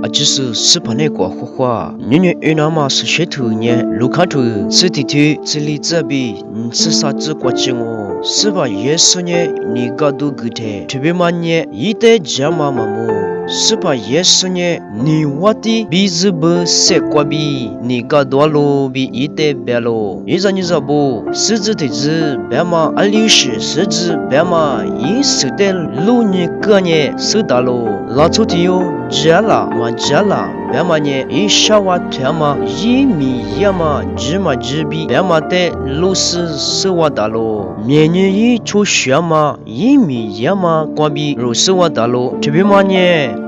只是斯帕内国花花，年越南嘛是学徒年，卢卡图斯提图这里这比是啥子国情哦？是吧？耶稣年你个都个的，特别嘛年一代加嘛嘛么？是吧？耶稣年你我的鼻子不塞过比，你个多路比一代白路，一着你着不？狮子的子白嘛，阿里是狮子白嘛，一手的路你个年手大路，拉出的哟。加啦嘛加啦，白嘛呢？一小娃天嘛，一米一嘛，芝麻芝比，白嘛的路是手娃大路，面呢一出血嘛，一米一嘛，光比路手娃大路，这边嘛呢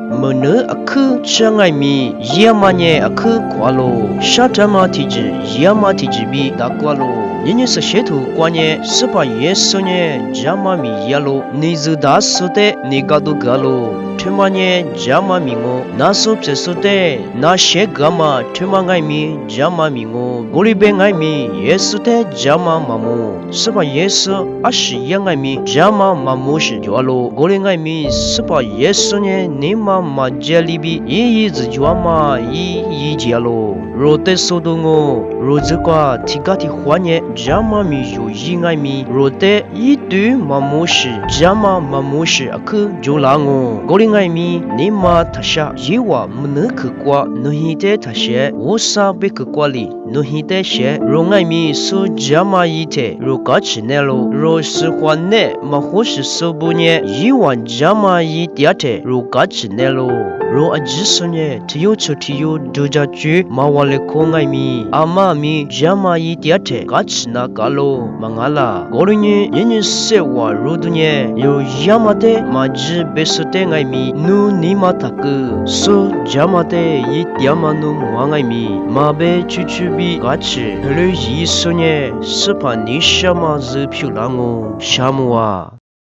？mana aku changai mi yama nye aku kwalo shatama tiji yama tiji bi da kwalo nini sa shetu kwanye spa yeso nye jama mi yalo nizu da sote ni gadu galo themanye jama mingo naso psesote na she gama themangai mi jama mingo golibe ngai mi yeso te jama mamu spa yeso ashi yangai mi jama mamu shi jwalo golingai mi spa yeso nye nima ma jalibi yi zjwa ma yi jalo rote sodongo rozekwa tigati hwanye jama mi yu yingai mi rote yi tu mamushi jama mamushi ak jolango golingai mi nima thasha yiwa mnuk kwa nohite thashe osa bek kwali nohite she rongai mi so jama yite rokachnelo ro skhwane mahosh sobunye yiwa jama yitiate rokachnelo ro ajisonye tiyo chotiyo doja chu mawale kongai mi ama mi jama yitiate kachna kalo mangala gorinye yenye sewa rodunye yo yamate maji besote ngai mi nu nima tak so jamate yitiamanu wangai mi mabe chuchubi kachi le yisonye sepa nishama zepyulango shamwa